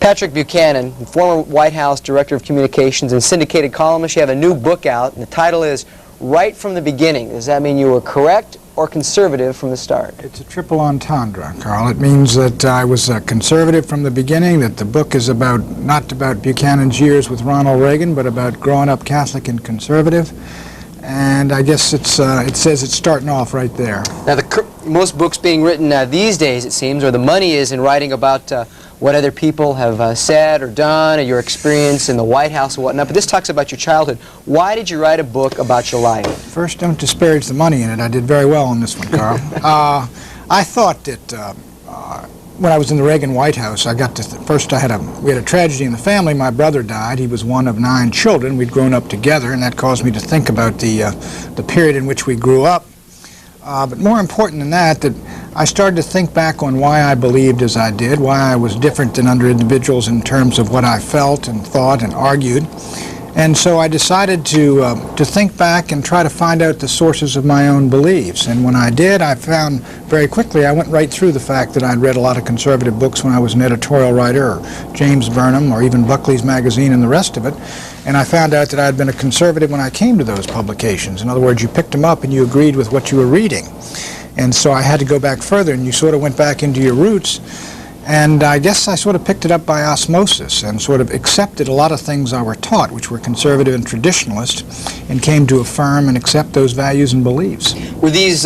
Patrick Buchanan, former White House Director of Communications and syndicated columnist. You have a new book out, and the title is Right from the Beginning. Does that mean you were correct or conservative from the start? It's a triple entendre, Carl. It means that I was conservative from the beginning, that the book is not about Buchanan's years with Ronald Reagan, but about growing up Catholic and conservative. And I guess it says it's starting off right there. Now, most books being written these days, it seems, or the money is in writing about what other people have said or done, or your experience in the White House and whatnot. But this talks about your childhood. Why did you write a book about your life? First, don't disparage the money in it. I did very well on this one, Carl. I thought that when I was in the Reagan White House, we had a tragedy in the family. My brother died. He was one of 9 children. We'd grown up together, and that caused me to think about the period in which we grew up. But more important than that, I started to think back on why I believed as I did, why I was different than other individuals in terms of what I felt and thought and argued. And so I decided to think back and try to find out the sources of my own beliefs. And when I did, I found very quickly, I went right through the fact that I'd read a lot of conservative books when I was an editorial writer, or James Burnham, or even Buckley's Magazine and the rest of it. And I found out that I had been a conservative when I came to those publications. In other words, you picked them up and you agreed with what you were reading. And so I had to go back further, and you sort of went back into your roots. And I guess I sort of picked it up by osmosis and sort of accepted a lot of things I were taught, which were conservative and traditionalist, and came to affirm and accept those values and beliefs. Were these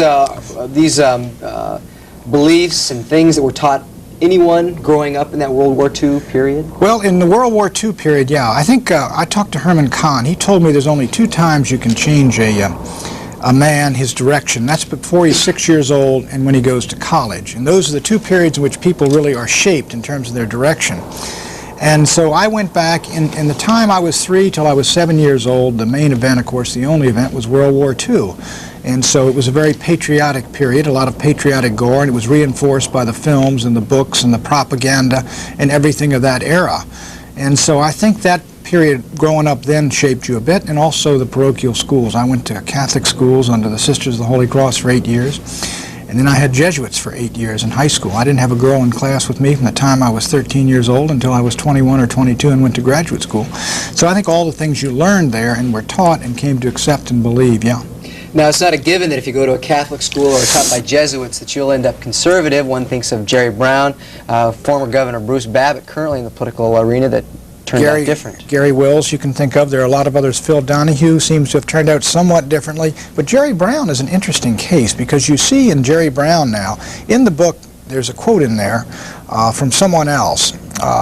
beliefs and things that were taught anyone growing up in that World War II period? Well, in the World War II period, yeah. I think I talked to Herman Kahn. He told me there's only 2 times you can change a man, his direction. That's before he's 6 years old and when he goes to college. And those are the 2 periods in which people really are shaped in terms of their direction. And so I went back, in the time I was 3 till I was 7 years old, the main event, of course, the only event, was World War II. And so it was a very patriotic period, a lot of patriotic gore, and it was reinforced by the films and the books and the propaganda and everything of that era. And so I think that period growing up then shaped you a bit, and also the parochial schools. I went to Catholic schools under the Sisters of the Holy Cross for 8 years, and then I had Jesuits for 8 years in high school. I didn't have a girl in class with me from the time I was 13 years old until I was 21 or 22 and went to graduate school. So I think all the things you learned there and were taught and came to accept and believe, yeah. Now, it's not a given that if you go to a Catholic school or taught by Jesuits that you'll end up conservative. One thinks of Jerry Brown, former Governor Bruce Babbitt, currently in the political arena, that turned out different. Gary Wills you can think of. There are a lot of others. Phil Donahue seems to have turned out somewhat differently. But Jerry Brown is an interesting case, because you see in Jerry Brown now, in the book, there's a quote in there from someone else,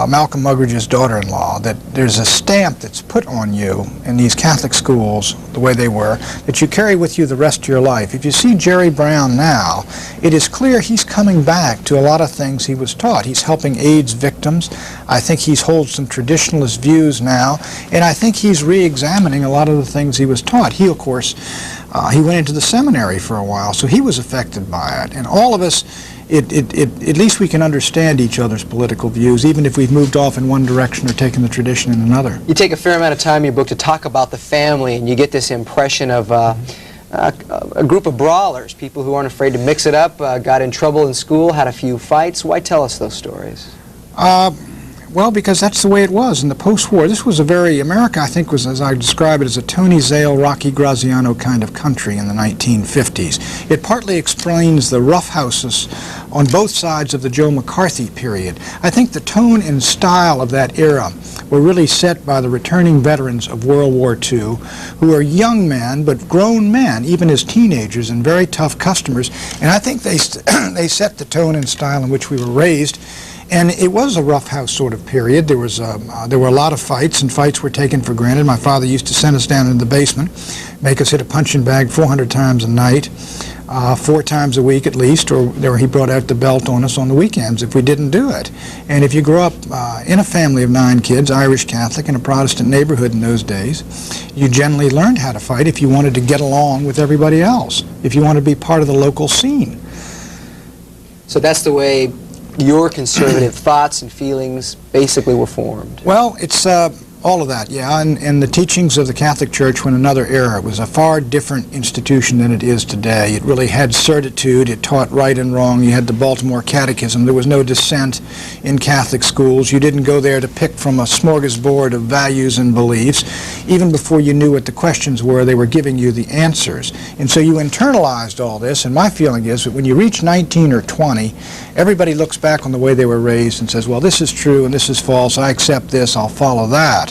Malcolm Muggeridge's daughter-in-law, that there's a stamp that's put on you in these Catholic schools, the way they were, that you carry with you the rest of your life. If you see Jerry Brown now, it is clear he's coming back to a lot of things he was taught. He's helping AIDS victims. I think he holds some traditionalist views now, and I think he's re-examining a lot of the things he was taught. He, of course, he went into the seminary for a while, so he was affected by it. And all of us, at least we can understand each other's political views, even if we've moved off in one direction or taken the tradition in another. You take a fair amount of time in your book to talk about the family, and you get this impression of a group of brawlers, people who aren't afraid to mix it up, got in trouble in school, had a few fights. Why tell us those stories? Well, because that's the way it was in the post-war. This was America, I think, was, as I describe it, as a Tony Zale, Rocky Graziano kind of country in the 1950s. It partly explains the roughhouses on both sides of the Joe McCarthy period. I think the tone and style of that era were really set by the returning veterans of World War II, who are young men, but grown men, even as teenagers, and very tough customers. And I think they set the tone and style in which we were raised. And it was a roughhouse sort of period. There were a lot of fights, and fights were taken for granted. My father used to send us down into the basement, make us hit a punching bag 400 times a night, 4 times a week at least, or he brought out the belt on us on the weekends if we didn't do it. And if you grew up in a family of 9 kids, Irish Catholic, in a Protestant neighborhood in those days, you generally learned how to fight if you wanted to get along with everybody else, if you wanted to be part of the local scene. So that's the way your conservative thoughts and feelings basically were formed. Well, it's All of that, yeah, and the teachings of the Catholic Church were in another era. It was a far different institution than it is today. It really had certitude. It taught right and wrong. You had the Baltimore Catechism. There was no dissent in Catholic schools. You didn't go there to pick from a smorgasbord of values and beliefs. Even before you knew what the questions were, they were giving you the answers. And so you internalized all this, and my feeling is that when you reach 19 or 20, everybody looks back on the way they were raised and says, well, this is true and this is false. I accept this. I'll follow that.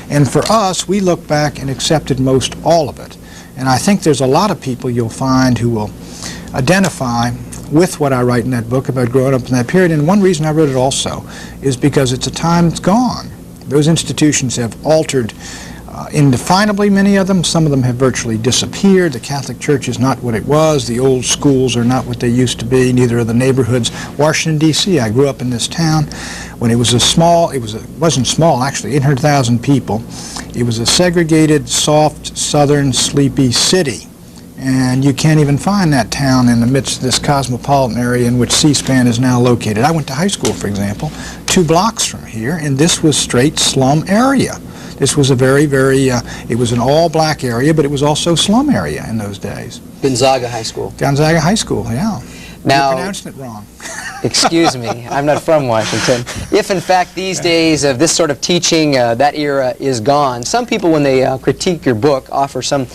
And for us, we look back and accepted most all of it. And I think there's a lot of people you'll find who will identify with what I write in that book about growing up in that period. And one reason I wrote it also is because it's a time that's gone. Those institutions have altered indefinably, many of them. Some of them have virtually disappeared. The Catholic Church is not what it was. The old schools are not what they used to be. Neither are the neighborhoods. Washington, D.C., I grew up in this town when it was wasn't small, actually, 800,000 people. It was a segregated, soft, southern, sleepy city. And you can't even find that town in the midst of this cosmopolitan area in which C-SPAN is now located. I went to high school, for example, 2 blocks from here, and this was straight slum area. This was a very, it was an all-black area, but it was also slum area in those days. Gonzaga High School. Gonzaga High School, yeah. Now, you're pronouncing it wrong. Excuse me, I'm not from Washington. If, in fact, these days of this sort of teaching, that era is gone, some people, when they critique your book, offer some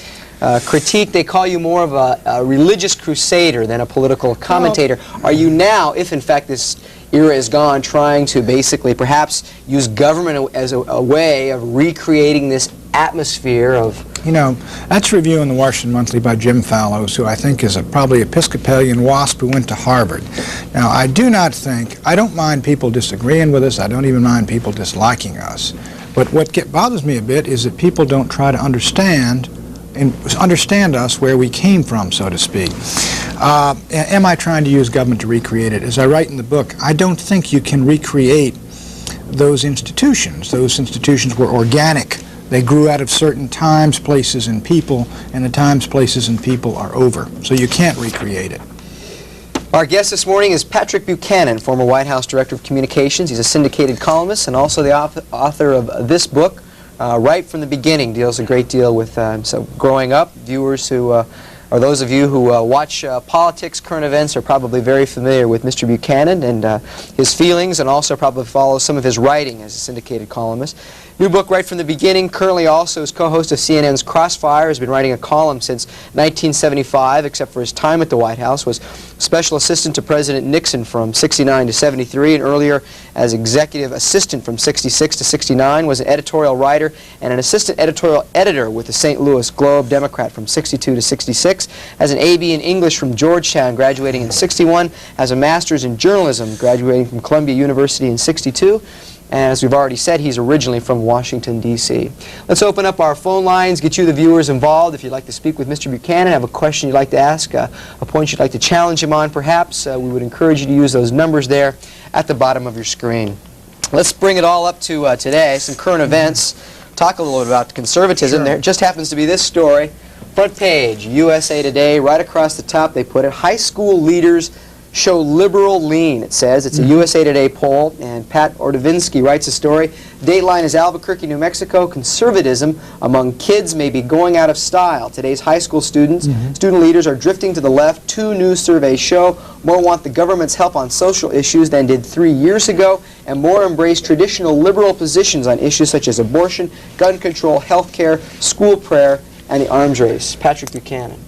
critique. They call you more of a religious crusader than a political commentator. Are you now, if, in fact, this era is gone, trying to basically perhaps use government as a way of recreating this atmosphere of... You know, that's a review in the Washington Monthly by Jim Fallows, who I think is a probably Episcopalian WASP who went to Harvard. Now, I don't mind people disagreeing with us. I don't even mind people disliking us. But what bothers me a bit is that people don't try to understand us where we came from, so to speak. Am I trying to use government to recreate it? As I write in the book, I don't think you can recreate those institutions. Those institutions were organic. They grew out of certain times, places, and people, and the times, places, and people are over. So you can't recreate it. Our guest this morning is Patrick Buchanan, former White House Director of Communications. He's a syndicated columnist and also the author of this book, Right from the Beginning. Deals a great deal with so growing up. Viewers who or those of you who watch politics, current events, are probably very familiar with Mr. Buchanan and his feelings, and also probably follow some of his writing as a syndicated columnist. New book, Right from the Beginning. Currently also is co-host of CNN's Crossfire. Has been writing a column since 1975, except for his time at the White House. Was special assistant to President Nixon from 69 to 73, and earlier as executive assistant from 66 to 69. Was an editorial writer and an assistant editorial editor with the St. Louis Globe Democrat from 62 to 66. Has an A.B. in English from Georgetown, graduating in 61. Has a master's in journalism, graduating from Columbia University in 62. And as we've already said, he's originally from Washington, D.C. Let's open up our phone lines, get you the viewers involved. If you'd like to speak with Mr. Buchanan, have a question you'd like to ask, a point you'd like to challenge him on perhaps, we would encourage you to use those numbers there at the bottom of your screen. Let's bring it all up to today, some current events. Talk a little bit about conservatism. Sure. There just happens to be this story. Front page, USA Today, right across the top they put it, high school leaders show liberal lean, it says. It's a USA Today poll, and Pat Ordovinsky writes a story. Dateline is Albuquerque, New Mexico. Conservatism among kids may be going out of style. Today's high school student leaders are drifting to the left. 2 new surveys show more want the government's help on social issues than did 3 years ago, and more embrace traditional liberal positions on issues such as abortion, gun control, health care, school prayer, and the arms race. Patrick Buchanan.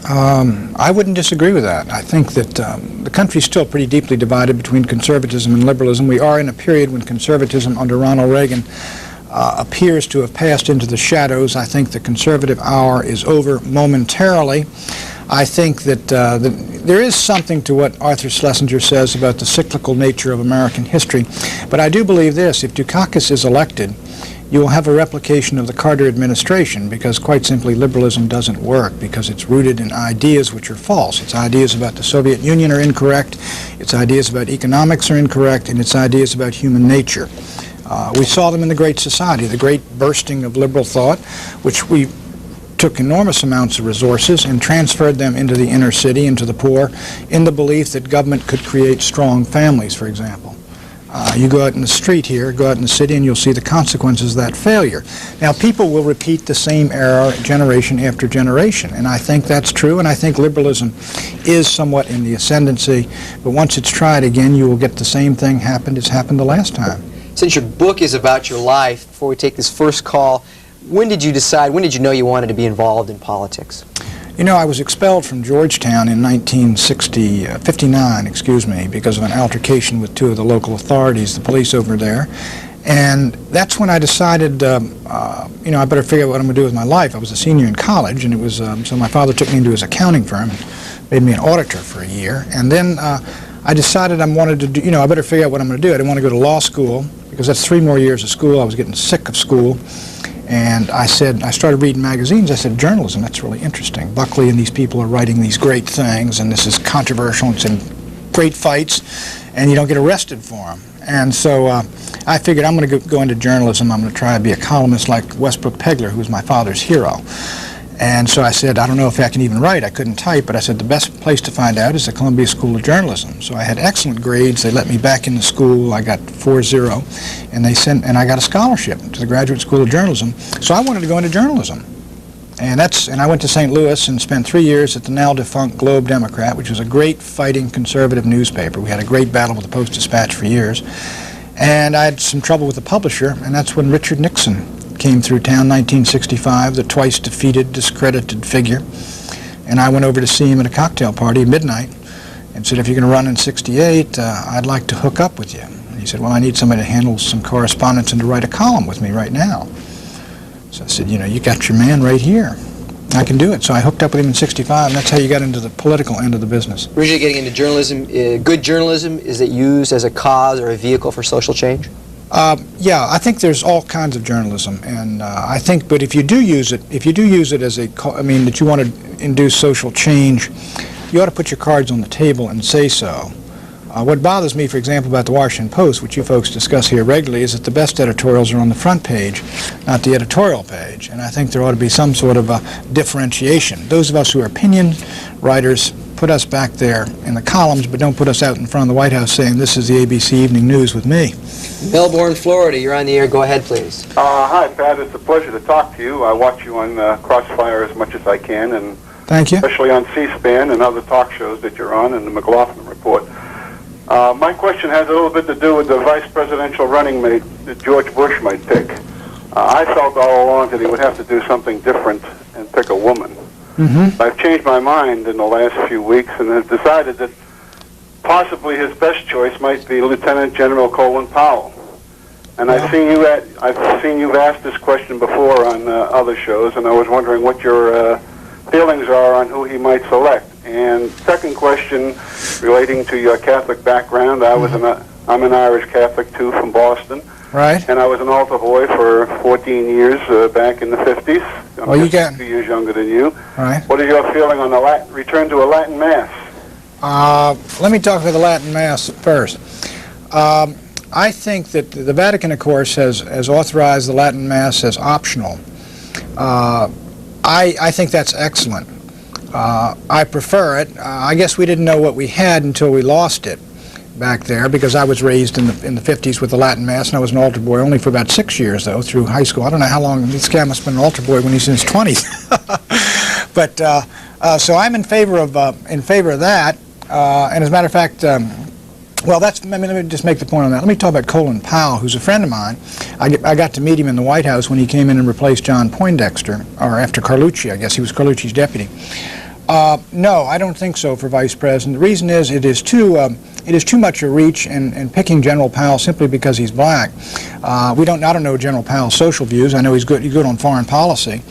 I wouldn't disagree with that. I think that the country's still pretty deeply divided between conservatism and liberalism. We are in a period when conservatism under Ronald Reagan appears to have passed into the shadows. I think the conservative hour is over momentarily. I think that there is something to what Arthur Schlesinger says about the cyclical nature of American history. But I do believe this: if Dukakis is elected, you will have a replication of the Carter administration, because quite simply liberalism doesn't work, because it's rooted in ideas which are false. Its ideas about the Soviet Union are incorrect, its ideas about economics are incorrect, and its ideas about human nature. We saw them in the Great Society, the great bursting of liberal thought, which we took enormous amounts of resources and transferred them into the inner city, into the poor, in the belief that government could create strong families, for example. You go out in the street here, go out in the city, and you'll see the consequences of that failure. Now, people will repeat the same error generation after generation, and I think that's true, and I think liberalism is somewhat in the ascendancy, but once it's tried again, you will get the same thing as happened the last time. Since your book is about your life, before we take this first call, when did you know you wanted to be involved in politics? You know, I was expelled from Georgetown in 1959, because of an altercation with two of the local authorities, the police over there. And that's when I decided, you know, I better figure out what I'm going to do with my life. I was a senior in college, and it was, so my father took me into his accounting firm, made me an auditor for a year. And then I decided I wanted to do, you know, I better figure out what I'm going to do. I didn't want to go to law school, because that's 3 more years of school. I was getting sick of school. And I started reading magazines. I said, journalism, that's really interesting. Buckley and these people are writing these great things, and this is controversial, it's in great fights, and you don't get arrested for them. And so I figured I'm going to go into journalism. I'm going to try to be a columnist like Westbrook Pegler, who was my father's hero. And so I said, I don't know if I can even write. I couldn't type, but I said the best place to find out is the Columbia School of Journalism. So I had excellent grades. They let me back into school. I got 4.0, and I got a scholarship to the Graduate School of Journalism. So I wanted to go into journalism. And I went to St. Louis and spent 3 years at the now defunct Globe Democrat, which was a great fighting conservative newspaper. We had a great battle with the Post-Dispatch for years. And I had some trouble with the publisher, and that's when Richard Nixon came through town, 1965, the twice defeated, discredited figure. And I went over to see him at a cocktail party at midnight and said, if you're going to run in 68, I'd like to hook up with you. And he said, well, I need somebody to handle some correspondence and to write a column with me right now. So I said, you know, you got your man right here. I can do it. So I hooked up with him in 65, and that's how you got into the political end of the business. Originally getting into journalism, good journalism, is it used as a cause or a vehicle for social change? Yeah, I think there's all kinds of journalism, and I think, but if you do use it as a, that you want to induce social change, you ought to put your cards on the table and say so. What bothers me, for example, about the Washington Post, which you folks discuss here regularly, is that the best editorials are on the front page, not the editorial page, and I think there ought to be some sort of a differentiation. Those of us who are opinion writers, put us back there in the columns, but don't put us out in front of the White House saying, this is the ABC Evening News with me. Melbourne, Florida, you're on the air. Go ahead, please. Hi, Pat. It's a pleasure to talk to you. I watch you on Crossfire as much as I can, and thank you. Especially on C-SPAN and other talk shows that you're on, and the McLaughlin Report. My question has a little bit to do with the vice presidential running mate that George Bush might pick. I felt all along that he would have to do something different and pick a woman. Mm-hmm. I've changed my mind in the last few weeks and have decided that possibly his best choice might be Lieutenant General Colin Powell. And I've seen you've asked this question before on other shows, and I was wondering what your feelings are on who he might select. And second question, relating to your Catholic background, I'm an Irish Catholic too, from Boston. Right. And I was an altar boy for 14 years back in the 50s. I'm you got 2 years younger than you. Right. What is your feeling on the return to a Latin Mass? Let me talk about the Latin Mass first. I think that the Vatican, of course, has authorized the Latin Mass as optional. I think that's excellent. I prefer it. I guess we didn't know what we had until we lost it back there, because I was raised in the 50s with the Latin Mass, and I was an altar boy only for about 6 years, though, through high school. I don't know how long. This guy must have been an altar boy when he's in his 20s. But so I'm in favor of that. And as a matter of fact, well, let me just make the point on that. Let me talk about Colin Powell, who's a friend of mine. I got to meet him in the White House when he came in and replaced John Poindexter, or after Carlucci, I guess. He was Carlucci's deputy. No, I don't think so for vice president. The reason is it is too much a reach in picking General Powell simply because he's black. I don't know General Powell's social views. I know he's good on foreign policy.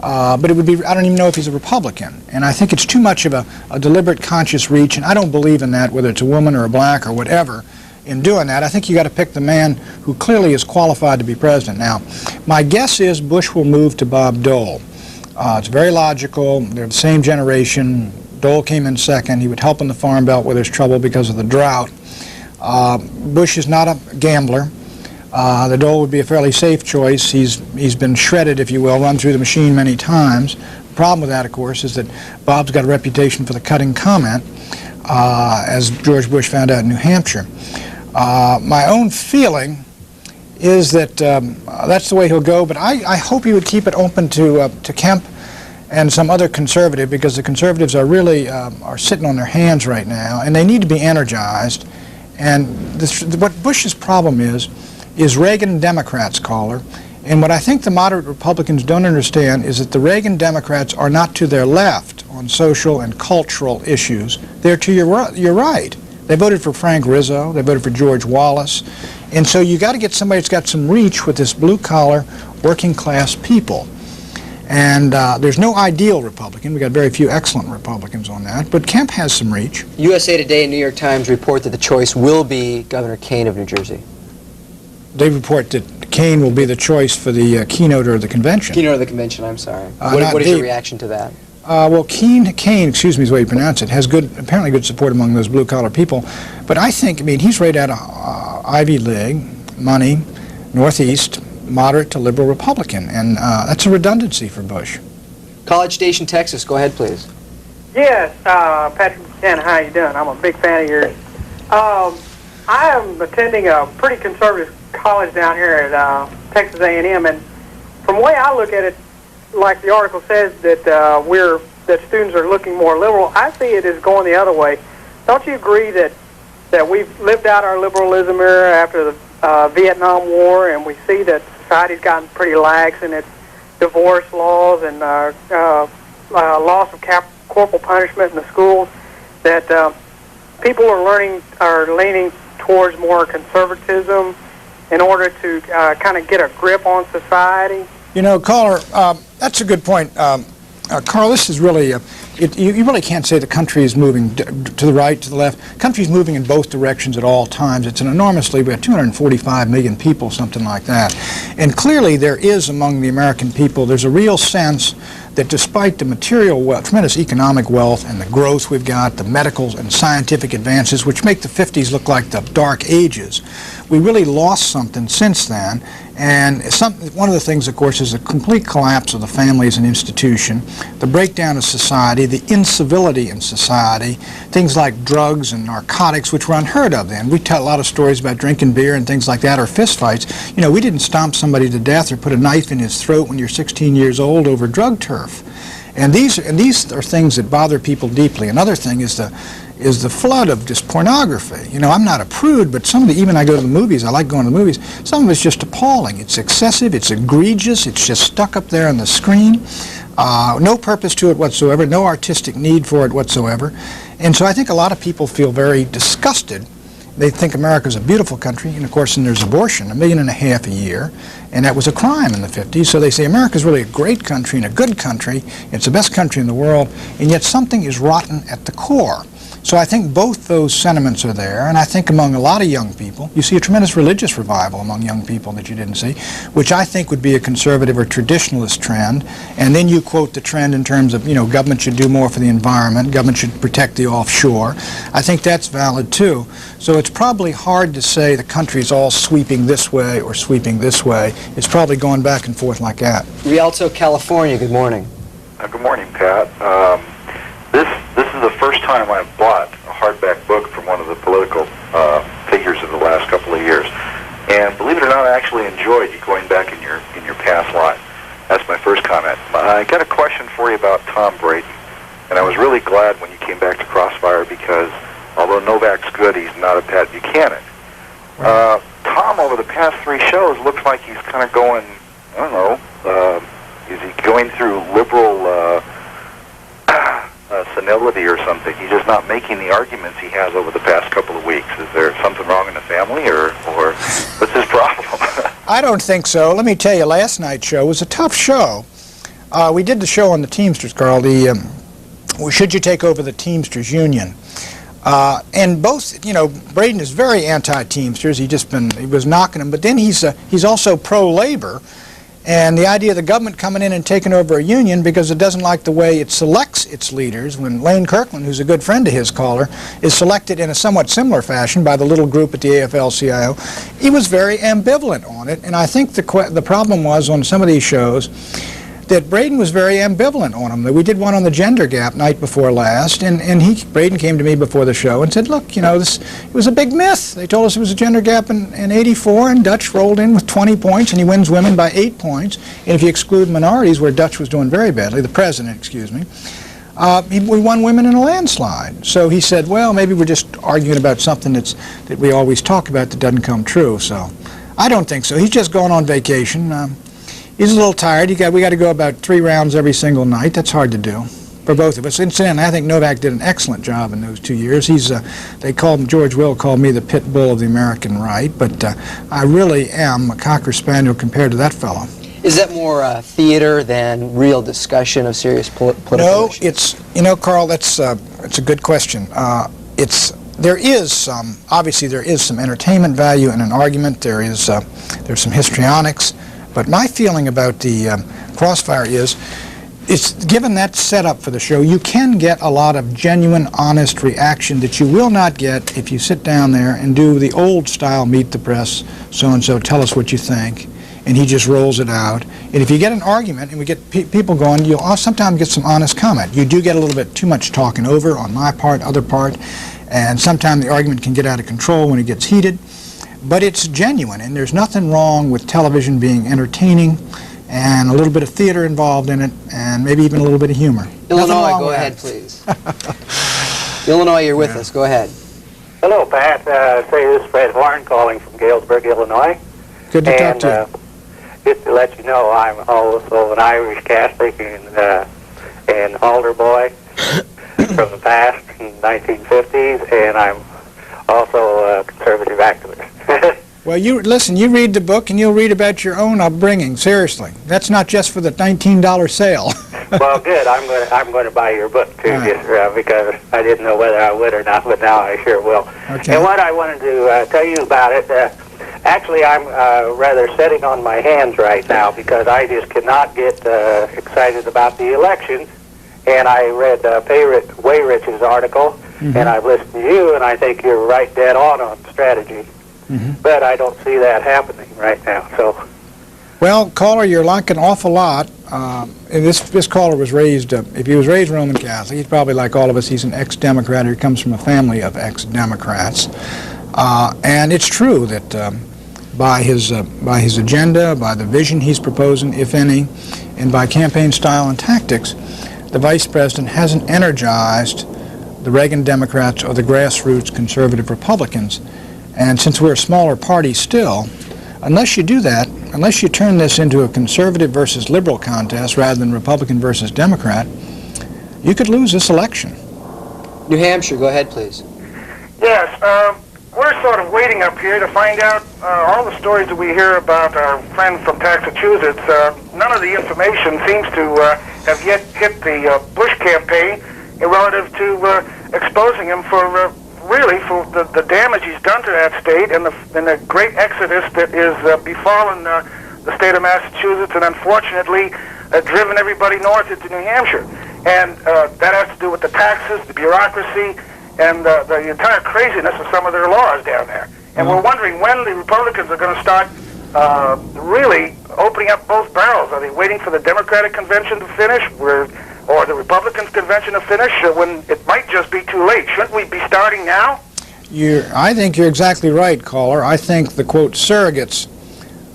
But it would be, I don't even know if he's a Republican. And I think it's too much of a deliberate, conscious reach, and I don't believe in that, whether it's a woman or a black or whatever. In doing that, I think you got to pick the man who clearly is qualified to be president. Now, my guess is Bush will move to Bob Dole. It's very logical. They're the same generation. Dole came in second. He would help in the Farm Belt where there's trouble because of the drought. Bush is not a gambler. The Dole would be a fairly safe choice. He's been shredded, if you will, run through the machine many times. The problem with that, of course, is that Bob's got a reputation for the cutting comment, as George Bush found out in New Hampshire. My own feeling is that that's the way he'll go, but I hope he would keep it open to Kemp and some other conservative, because the conservatives are really are sitting on their hands right now, and they need to be energized. And what Bush's problem is Reagan and Democrats, caller. And what I think the moderate Republicans don't understand is that the Reagan Democrats are not to their left on social and cultural issues. They're to your right. They voted for Frank Rizzo. They voted for George Wallace. And so you got to get somebody that's got some reach with this blue-collar, working-class people. And there's no ideal Republican. We've got very few excellent Republicans on that. But Kemp has some reach. USA Today and New York Times report that the choice will be Governor Kane of New Jersey. They report that Kane will be the choice for the keynote of the convention. Keynote of the convention, I'm sorry. What is your reaction to that? Well, Kane, excuse me is the way you pronounce it, has apparently good support among those blue-collar people. But I think, he's right out of Ivy League, money, Northeast, moderate to liberal Republican, and that's a redundancy for Bush. College Station, Texas. Go ahead, please. Yes, Patrick Buchanan, how you doing? I'm a big fan of yours. I am attending a pretty conservative college down here at Texas A&M, and from the way I look at it, like the article says that that students are looking more liberal, I see it as going the other way. Don't you agree that we've lived out our liberalism era after the Vietnam War, and we see that society's gotten pretty lax in its divorce laws and loss of corporal punishment in the schools, that people are leaning towards more conservatism in order to kind of get a grip on society? You know, caller, that's a good point. Carl, this is really, you really can't say the country is moving to the right, to the left. The country is moving in both directions at all times. It's an enormously, we have 245 million people, something like that. And clearly there is among the American people, there's a real sense that despite the material wealth, tremendous economic wealth and the growth we've got, the medical and scientific advances, which make the 50s look like the dark ages, we really lost something since then. And one of the things, of course, is the complete collapse of the family as an institution, the breakdown of society, the incivility in society, things like drugs and narcotics, which were unheard of then. We tell a lot of stories about drinking beer and things like that, or fistfights. You know, we didn't stomp somebody to death or put a knife in his throat when you're 16 years old over drug turf. And these are things that bother people deeply. Another thing is the flood of just pornography. You know, I'm not a prude, but even I go to the movies, I like going to the movies, some of it's just appalling. It's excessive, it's egregious, it's just stuck up there on the screen. No purpose to it whatsoever, no artistic need for it whatsoever. And so I think a lot of people feel very disgusted. They think America's a beautiful country, and of course then there's abortion, 1.5 million a year, and that was a crime in the 50s. So they say America's really a great country and a good country, it's the best country in the world, and yet something is rotten at the core. So I think both those sentiments are there, and I think among a lot of young people, you see a tremendous religious revival among young people that you didn't see, which I think would be a conservative or traditionalist trend. And then you quote the trend in terms of, you know, government should do more for the environment, government should protect the offshore. I think that's valid too. So it's probably hard to say the country's all sweeping this way or sweeping this way. It's probably going back and forth like that. Rialto, California, good morning. Good morning, Pat. This is the first time I've bought a hardback book from one of the political figures of the last couple of years, and believe it or not, I actually enjoyed you going back in your past life. That's my first comment. I got a question for you about Tom Brady, and I was really glad when you came back to Crossfire because although Novak's good, he's not a Pat Buchanan. Tom, over the past 3 shows, looks like he's kind of going, I don't know, is he going through liberal senility or something? He's just not making the arguments he has over the past couple of weeks. Is there something wrong in the family, or what's his problem? I don't think so. Let me tell you, last night's show was a tough show. We did the show on the Teamsters, Carl, should you take over the Teamsters Union? And both, you know, Braden is very anti-Teamsters. He was knocking them, but then he's also pro-labor. And the idea of the government coming in and taking over a union because it doesn't like the way it selects its leaders, when Lane Kirkland, who's a good friend of his, caller, is selected in a somewhat similar fashion by the little group at the AFL-CIO, he was very ambivalent on it. And I think the problem was on some of these shows that Braden was very ambivalent on him. We did one on the gender gap night before last, and Braden came to me before the show and said, look, you know, it was a big myth. They told us it was a gender gap in '84, and Dutch rolled in with 20 points, and he wins women by 8 points. And if you exclude minorities, where Dutch was doing very badly, the president, excuse me, we won women in a landslide. So he said, well, maybe we're just arguing about something that we always talk about that doesn't come true. So I don't think so. He's just gone on vacation. He's a little tired. We got to go about 3 rounds every single night. That's hard to do for both of us. Incidentally, I think Novak did an excellent job in those 2 years. George Will called me the pit bull of the American right, but I really am a Cocker Spaniel compared to that fellow. Is that more theater than real discussion of serious political issues? No, it's, you know, Carl, it's a good question. Obviously there is some entertainment value in an argument. There's some histrionics. But my feeling about the Crossfire is, given that setup for the show, you can get a lot of genuine, honest reaction that you will not get if you sit down there and do the old style meet the press, so-and-so, tell us what you think, and he just rolls it out. And if you get an argument and we get people going, you'll sometimes get some honest comment. You do get a little bit too much talking over on my part, other part, and sometimes the argument can get out of control when it gets heated. But it's genuine, and there's nothing wrong with television being entertaining and a little bit of theater involved in it, and maybe even a little bit of humor. Illinois, go ahead, please. Illinois, you're with us. Go ahead. Hello, Pat. This is Fred Horn calling from Galesburg, Illinois. Good to talk to you. Just to let you know, I'm also an Irish Catholic and altar boy from the past, in the 1950s, and I'm also a conservative activist. Well, listen, you read the book and you'll read about your own upbringing, seriously. That's not just for the $19 sale. Well, good. I'm going to buy your book, too, just, because I didn't know whether I would or not, but now I sure will. Okay. And what I wanted to tell you about it, actually, I'm rather sitting on my hands right now because I just cannot get excited about the elections. And I read Wayrich's article, and I've listened to you, and I think you're right dead on strategy. But I don't see that happening right now. So, well, caller, you're like an awful lot. This caller was raised, if he was raised Roman Catholic, he's probably like all of us. He's an ex-Democrat. He comes from a family of ex-Democrats. And it's true that by his agenda, by the vision he's proposing, if any, and by campaign style and tactics, the Vice President hasn't energized the Reagan Democrats or the grassroots conservative Republicans. And since we're a smaller party still, unless you do that, unless you turn this into a conservative versus liberal contest rather than Republican versus Democrat, you could lose this election. New Hampshire, go ahead, please. Yes, we're sort of waiting up here to find out all the stories that we hear about our friend from Massachusetts. None of the information seems to have yet hit the Bush campaign relative to exposing him for really for the damage he's done to that state and the great exodus that is befallen the state of Massachusetts and unfortunately driven everybody north into New Hampshire. And that has to do with the taxes, the bureaucracy, and the entire craziness of some of their laws down there. And we're wondering when the Republicans are going to start really opening up both barrels. Are they waiting for the Democratic convention to finish or the Republicans convention to finish when it might just be too late? Shouldn't we be starting now? I think you're exactly right, caller. I think the, quote, surrogates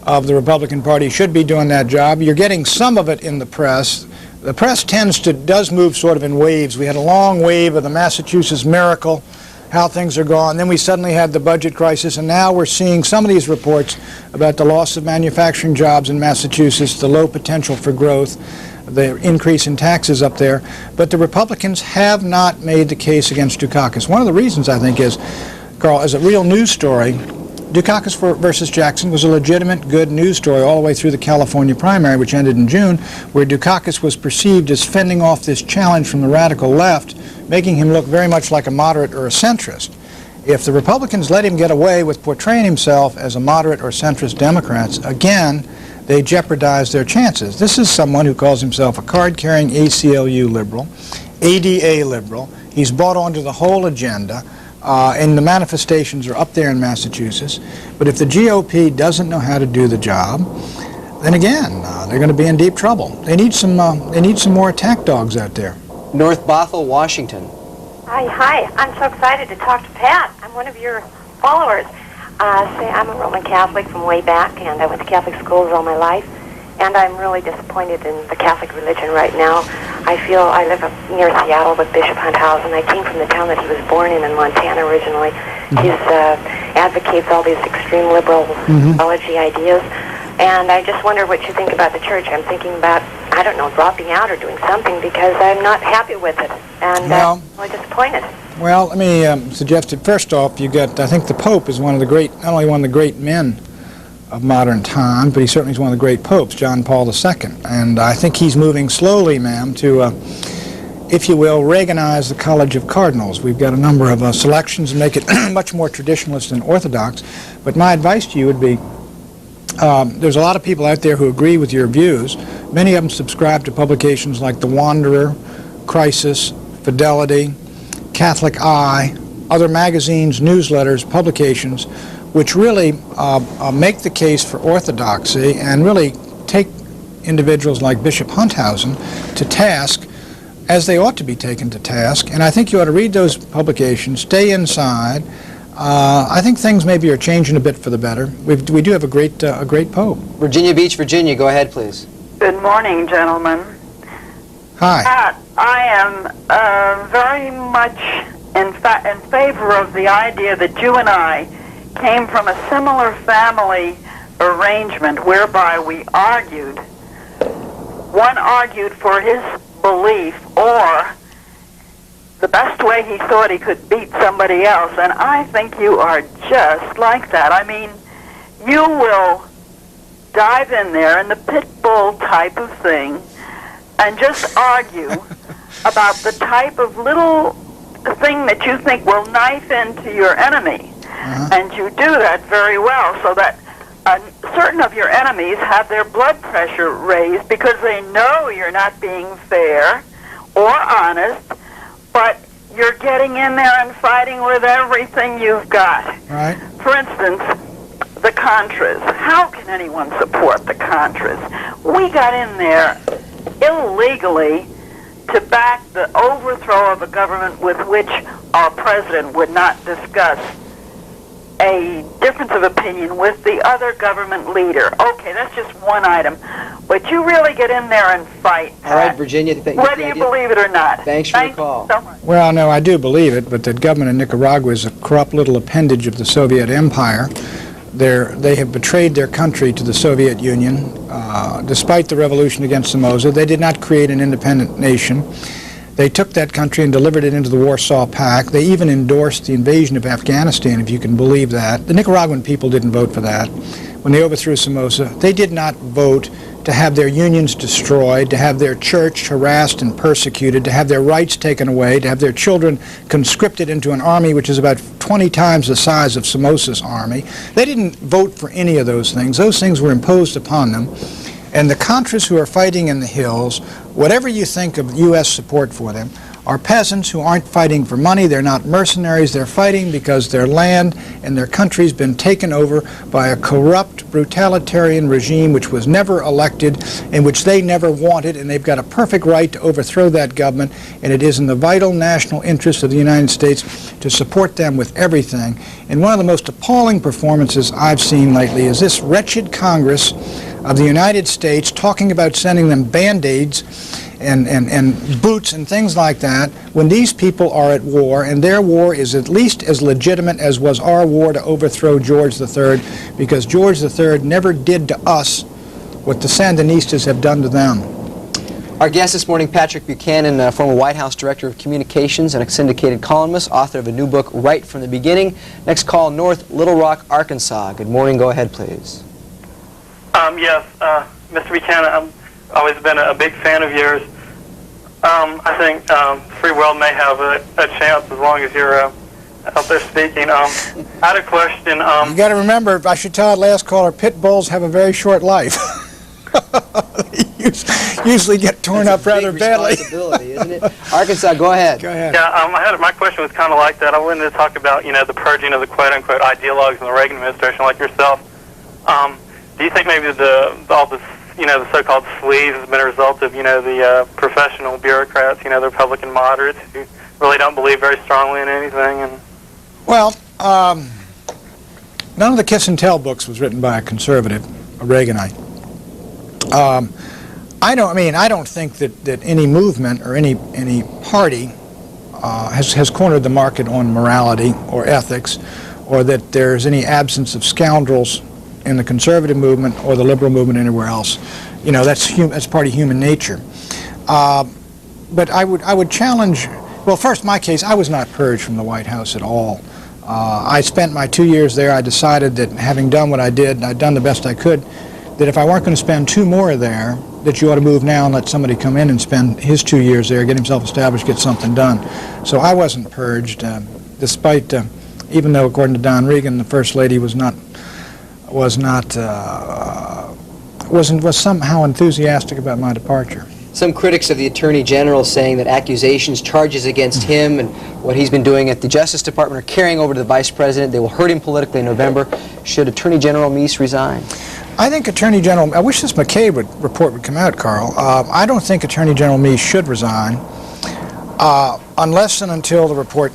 of the Republican Party should be doing that job. You're getting some of it in the press. The press does move sort of in waves. We had a long wave of the Massachusetts miracle, how things are gone. Then we suddenly had the budget crisis, and now we're seeing some of these reports about the loss of manufacturing jobs in Massachusetts, the low potential for growth, the increase in taxes up there. But the Republicans have not made the case against Dukakis. One of the reasons, I think, is, Carl, as a real news story, Dukakis versus Jackson was a legitimate, good news story all the way through the California primary, which ended in June, where Dukakis was perceived as fending off this challenge from the radical left, making him look very much like a moderate or a centrist. If the Republicans let him get away with portraying himself as a moderate or centrist Democrats, again, they jeopardize their chances. This is someone who calls himself a card-carrying ACLU liberal, ADA liberal. He's bought onto the whole agenda. And the manifestations are up there in Massachusetts. But if the GOP doesn't know how to do the job, then again, they're going to be in deep trouble. They need some more attack dogs out there. North Bothell, Washington. Hi. I'm so excited to talk to Pat. I'm one of your followers. I'm a Roman Catholic from way back, and I went to Catholic schools all my life, and I'm really disappointed in the Catholic religion right now. I live up near Seattle with Bishop Hunthausen. I came from the town that he was born in Montana originally. He advocates all these extreme liberal theology ideas, and I just wonder what you think about the church. I'm thinking about, I don't know, dropping out or doing something because I'm not happy with it, and I'm really disappointed. Well, let me suggest it. First off, I think the Pope is not only one of the great men of modern time, but he certainly is one of the great popes, John Paul II. And I think he's moving slowly, ma'am, to, if you will, Reaganize the College of Cardinals. We've got a number of selections and make it much more traditionalist and orthodox. But my advice to you would be, there's a lot of people out there who agree with your views. Many of them subscribe to publications like The Wanderer, Crisis, Fidelity, Catholic Eye, other magazines, newsletters, publications, which really make the case for orthodoxy and really take individuals like Bishop Hunthausen to task as they ought to be taken to task. And I think you ought to read those publications, stay inside. I think things maybe are changing a bit for the better. We do have a great Pope. Virginia Beach, Virginia. Go ahead, please. Good morning, gentlemen. Hi. Pat, I am very much in favor of the idea that you and I came from a similar family arrangement whereby we argued. One argued for his belief or the best way he thought he could beat somebody else, and I think you are just like that. I mean, you will dive in there in the pit bull type of thing and just argue about the type of little thing that you think will knife into your enemy. And you do that very well, so that certain of your enemies have their blood pressure raised because they know you're not being fair or honest, but you're getting in there and fighting with everything you've got. Right. For instance, the Contras. How can anyone support the Contras? We got in there illegally to back the overthrow of a government with which our president would not discuss a difference of opinion with the other government leader. Okay, that's just one item. But you really get in there and fight. All right, Virginia. Whether you believe it or not. Thanks for your call. So much. Well, no, I do believe it, but the government of Nicaragua is a corrupt little appendage of the Soviet Empire. They have betrayed their country to the Soviet Union. Despite the revolution against Somoza, they did not create an independent nation. They took that country and delivered it into the Warsaw Pact. They even endorsed the invasion of Afghanistan, if you can believe that. The Nicaraguan people didn't vote for that. When they overthrew Somoza, they did not vote to have their unions destroyed, to have their church harassed and persecuted, to have their rights taken away, to have their children conscripted into an army which is about 20 times the size of Somoza's army. They didn't vote for any of those things. Those things were imposed upon them. And the Contras who are fighting in the hills, whatever you think of U.S. support for them, are peasants who aren't fighting for money. They're not mercenaries. They're fighting because their land and their country's been taken over by a corrupt, brutalitarian regime which was never elected and which they never wanted, and they've got a perfect right to overthrow that government, and it is in the vital national interest of the United States to support them with everything. And one of the most appalling performances I've seen lately is this wretched Congress of the United States talking about sending them Band-Aids and boots and things like that when these people are at war, and their war is at least as legitimate as was our war to overthrow George III, because George III never did to us what the Sandinistas have done to them. Our guest this morning, Patrick Buchanan, former White House Director of Communications and a syndicated columnist, author of a new book, Right from the Beginning. Next call, North Little Rock, Arkansas. Good morning. Go ahead, please. Yes, Mr. Buchanan, I've always been a big fan of yours. I think free world may have a chance as long as you're out there speaking. I had a question. You got to remember, I should tell that last caller, pit bulls have a very short life. They usually get torn up rather badly. Responsibility, isn't it? Arkansas, go ahead. Go ahead. Yeah, my question was kind of like that. I wanted to talk about, the purging of the quote-unquote ideologues in the Reagan administration, like yourself. do you think maybe all this, the so-called sleaze has been a result of, the professional bureaucrats, the Republican moderates who really don't believe very strongly in anything? And well, none of the Kiss and Tell books was written by a conservative, a Reaganite. I don't think that any movement or any party has cornered the market on morality or ethics, or that there's any absence of scoundrels in the conservative movement or the liberal movement anywhere else. That's part of human nature. But I would challenge. Well, first, my case, I was not purged from the White House at all. I spent my 2 years there. I decided that having done what I did, and I'd done the best I could, that if I weren't going to spend 2 more there, that you ought to move now and let somebody come in and spend his 2 years there, get himself established, get something done. So I wasn't purged, despite, even though according to Don Regan, the First Lady was somehow enthusiastic about my departure. Some critics of the Attorney General saying that accusations, charges against him and what he's been doing at the Justice Department are carrying over to the Vice President. They will hurt him politically in November. Should Attorney General Meese resign? I think Attorney General, I wish this McCabe report would come out, Carl. I don't think Attorney General Meese should resign unless and until the report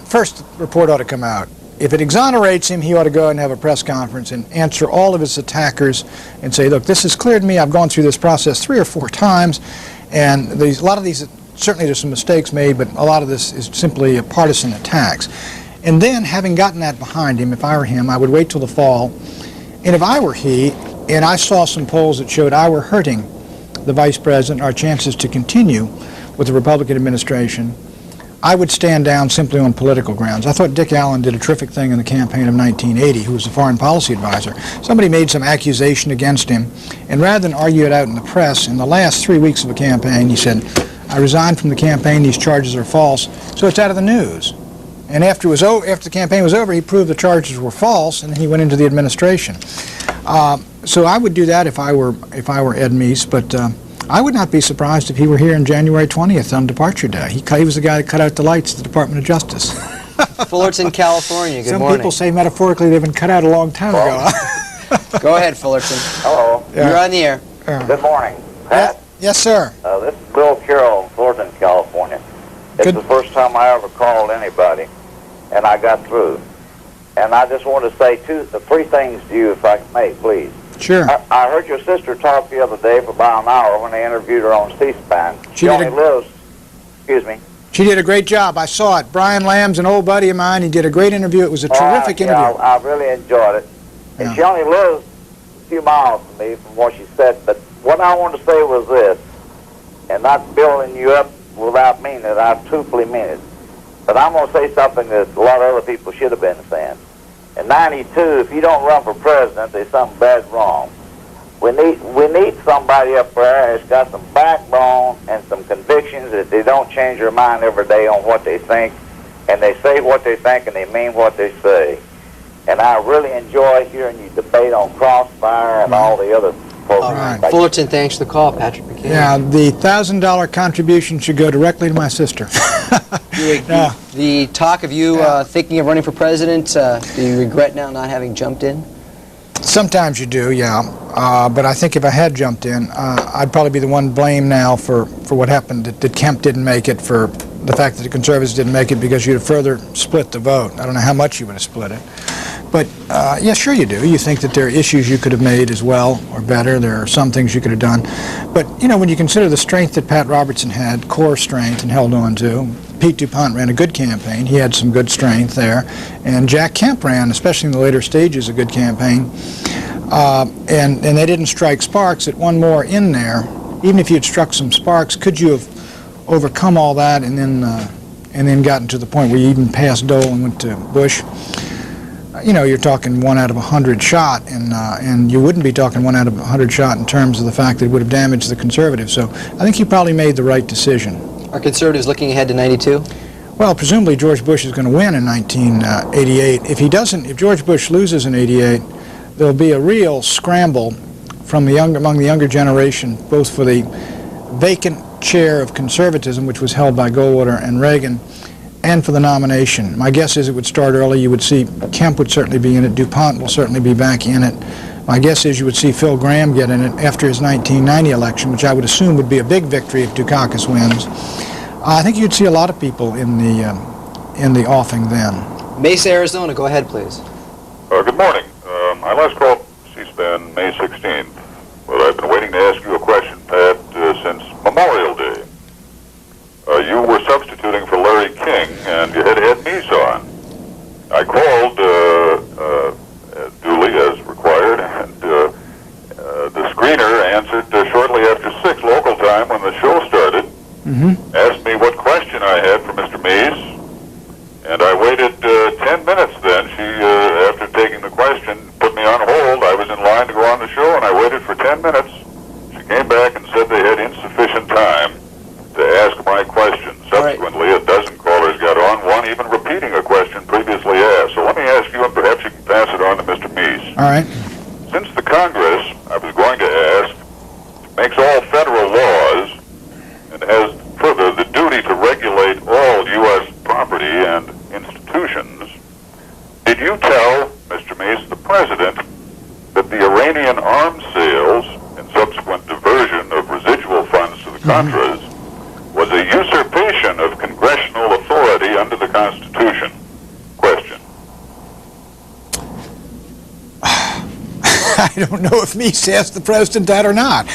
ought to come out. If it exonerates him, he ought to go and have a press conference and answer all of his attackers and say, look, this has cleared me. I've gone through this process 3 or 4 times, and a lot of these, certainly there's some mistakes made, but a lot of this is simply partisan attacks. And then, having gotten that behind him, if I were him, I would wait till the fall. And if I were he, and I saw some polls that showed I were hurting the Vice President, our chances to continue with the Republican administration, I would stand down simply on political grounds. I thought Dick Allen did a terrific thing in the campaign of 1980, who was the foreign policy advisor. Somebody made some accusation against him, and rather than argue it out in the press, in the last 3 weeks of the campaign, he said, I resigned from the campaign, these charges are false, so it's out of the news. And after the campaign was over, he proved the charges were false, and then he went into the administration. So I would do that if I were Ed Meese, but I would not be surprised if he were here on January 20th on departure day. He was the guy that cut out the lights at the Department of Justice. Fullerton, California. Good morning. Some people say metaphorically they've been cut out a long time ago. Go ahead, Fullerton. Hello. Yeah. You're on the air. Good morning. Pat? Yes, sir. This is Bill Carroll, Fullerton, California. It's the first time I ever called anybody, and I got through. And I just want to say 3 things to you, if I may, please. Sure. I heard your sister talk the other day for about an hour when they interviewed her on C-SPAN. She only lives, excuse me. She did a great job. I saw it. Brian Lamb's an old buddy of mine. He did a great interview. It was a terrific interview. I really enjoyed it. And she only lives a few miles from me from what she said. But what I wanted to say was this, and not building you up without meaning it. I truthfully mean it. But I'm going to say something that a lot of other people should have been saying. In '92, if you don't run for president, there's something bad wrong. We need somebody up there that's got some backbone and some convictions, that they don't change their mind every day on what they think, and they say what they think and they mean what they say. And I really enjoy hearing you debate on Crossfire and all the other programs. Right. Fullerton, thanks for the call, Patrick Buchanan. Yeah, the $1,000 contribution should go directly to my sister. The talk of you thinking of running for president, do you regret now not having jumped in? Sometimes you do, yeah. But I think if I had jumped in, I'd probably be the one blamed now for what happened, that Kemp didn't make it, for the fact that the Conservatives didn't make it, because you'd have further split the vote. I don't know how much you would have split it. But, yeah, sure you do. You think that there are issues you could have made as well, or better. There are some things you could have done. But, you know, when you consider the strength that Pat Robertson had, core strength, and held on to, Pete DuPont ran a good campaign. He had some good strength there. And Jack Kemp ran, especially in the later stages, a good campaign. And they didn't strike sparks. At one more in there, even if you had struck some sparks, could you have overcome all that and then gotten to the point where you even passed Dole and went to Bush? You know, you're talking 1 out of 100 shot, and you wouldn't be talking 1 out of 100 shot in terms of the fact that it would have damaged the Conservatives. So I think you probably made the right decision. Are Conservatives looking ahead to '92? Well, presumably George Bush is going to win in 1988. If he doesn't, if George Bush loses in '88, there'll be a real scramble among the younger generation, both for the vacant chair of conservatism, which was held by Goldwater and Reagan, and for the nomination. My guess is it would start early. You would see Kemp would certainly be in it. DuPont will certainly be back in it. My guess is you would see Phil Gramm get in it after his 1990 election, which I would assume would be a big victory if Dukakis wins. I think you'd see a lot of people in the offing then. Mesa, Arizona, go ahead, please. Good morning. I last called C-SPAN May 16th, but I've been waiting to ask you a question, Pat, since Memorial Day. You were substituting for Larry King, and you had Ed Meese on. I called duly as required, and the screener answered shortly after 6 local time when the show started, asked me what question I had for Mr. Meese, and I waited 10 minutes then. She, after taking the question, put me on hold. I was in line to go on the show, and I waited for 10 minutes. She came back and said they had insufficient time to ask my question. Subsequently, a dozen callers got on, one even repeating a question previously asked. So let me ask you, and perhaps you can pass it on to Mr. Meese. All right. Since the Congress, I was going to ask, makes all federal laws and has further the duty to regulate all U.S. property and institutions, did you tell, Mr. Meese, the President, that the Iranian arms sales and subsequent diversion of residual funds to the Contras was a usurpation of congressional authority under the Constitution? Question. I don't know if Meese asked the President that or not.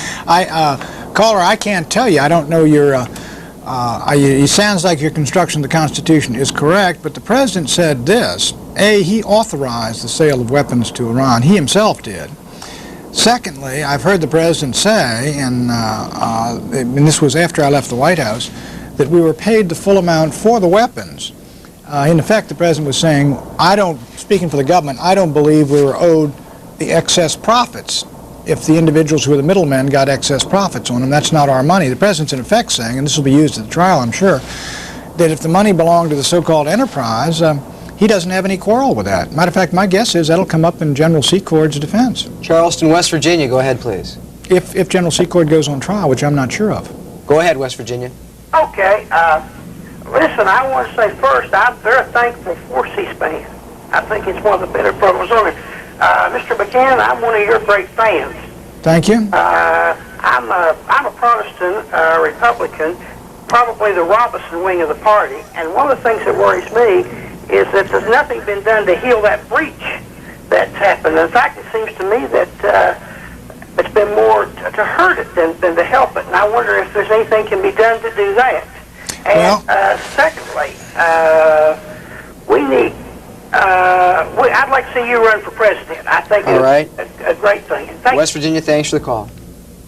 Caller, I can't tell you. I don't know your... it sounds like your construction of the Constitution is correct, but the President said this. A, he authorized the sale of weapons to Iran. He himself did. Secondly, I've heard the President say, and this was after I left the White House, that we were paid the full amount for the weapons. In effect, the President was saying, speaking for the government, I don't believe we were owed the excess profits. If the individuals who are the middlemen got excess profits on them, that's not our money. The President's in effect saying, and this will be used at the trial, I'm sure, that if the money belonged to the so-called enterprise, he doesn't have any quarrel with that. Matter of fact, my guess is that'll come up in General Secord's defense. Charleston, West Virginia, go ahead, please. If General Secord goes on trial, which I'm not sure of. Go ahead, West Virginia. Okay. Listen, I want to say first, I'm very thankful for C-SPAN. I think it's one of the better programs on it. Mr. Buchanan, I'm one of your great fans. Thank you. I'm a Protestant Republican, probably the Robinson wing of the party, and one of the things that worries me is that there's nothing been done to heal that breach that's happened. In fact, it seems to me that it's been more to hurt it than to help it, and I wonder if there's anything can be done to do that. And secondly, we need... I'd like to see you run for president. I think it's a great thing. West Virginia, thanks for the call.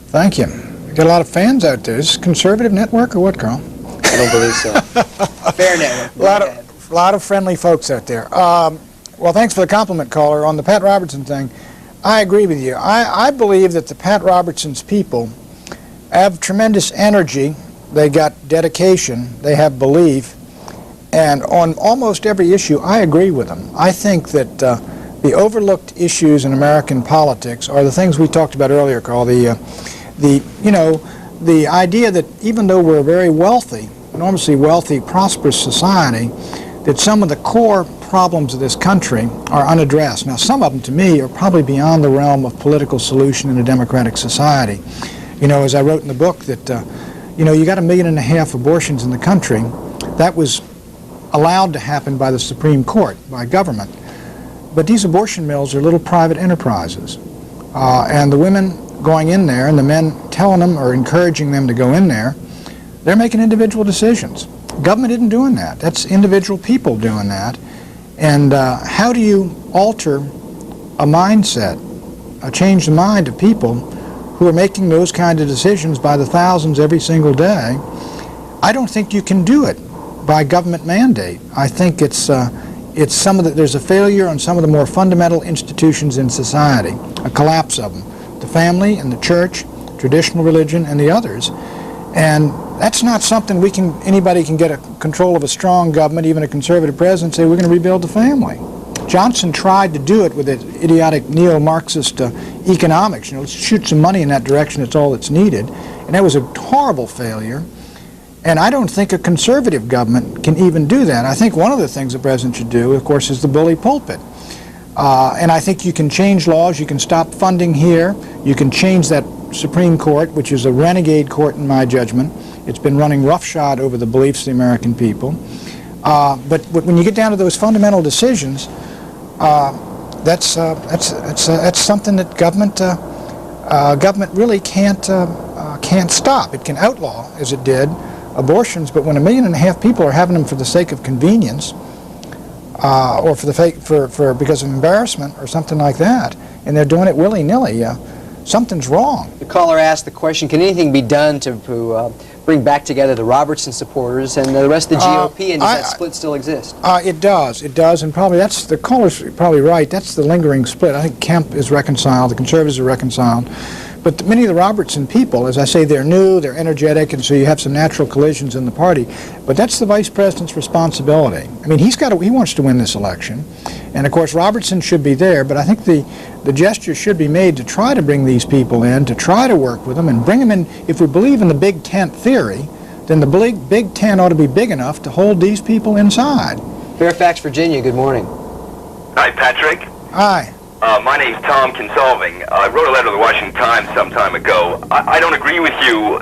Thank you. You got a lot of fans out there. Is this a conservative network or what, Carl? I don't believe so. Fair network. A lot of friendly folks out there. Well, thanks for the compliment, caller. On the Pat Robertson thing, I agree with you. I believe that the Pat Robertson's people have tremendous energy. They got dedication. They have belief. And on almost every issue, I agree with them. I think that the overlooked issues in American politics are the things we talked about earlier, Carl. The idea that even though we're a very wealthy, enormously wealthy, prosperous society, that some of the core problems of this country are unaddressed. Now, some of them, to me, are probably beyond the realm of political solution in a democratic society. You know, as I wrote in the book, that you got 1.5 million abortions in the country. That was allowed to happen by the Supreme Court, by government. But these abortion mills are little private enterprises. And the women going in there and the men telling them or encouraging them to go in there, they're making individual decisions. Government isn't doing that. That's individual people doing that. And how do you alter a mindset, change the mind of people who are making those kinds of decisions by the thousands every single day? I don't think you can do it by government mandate. I think it's there's a failure on some of the more fundamental institutions in society, a collapse of them, the family and the church, traditional religion, and the others. And that's not something anybody can get a control of a strong government, even a conservative president, say we're going to rebuild the family. Johnson tried to do it with idiotic neo-Marxist economics. Let's shoot some money in that direction, it's all that's needed. And that was a horrible failure. And I don't think a conservative government can even do that. I think one of the things the president should do, of course, is the bully pulpit. And I think you can change laws. You can stop funding here. You can change that Supreme Court, which is a renegade court in my judgment. It's been running roughshod over the beliefs of the American people. But when you get down to those fundamental decisions, that's something that government really can't stop. It can outlaw, as it did, abortions. But when 1.5 million people are having them for the sake of convenience, or because of embarrassment or something like that, and they're doing it willy-nilly, something's wrong. The caller asked the question, can anything be done to bring back together the Robertson supporters and the rest of the GOP, and does that split still exist? It does, and probably the caller's probably right. That's the lingering split. I think Kemp is reconciled, the conservatives are reconciled, but many of the Robertson people, as I say, they're new, they're energetic, and so you have some natural collisions in the party. But that's the vice president's responsibility. I mean, he wants to win this election, and of course Robertson should be there. But I think the gesture should be made to try to bring these people in, to try to work with them and bring them in. If we believe in the big tent theory, then the big tent ought to be big enough to hold these people inside. Fairfax, Virginia, good morning. Hi, Patrick. Hi. My name's Tom Consolving. I wrote a letter to the Washington Times some time ago. I don't agree with you.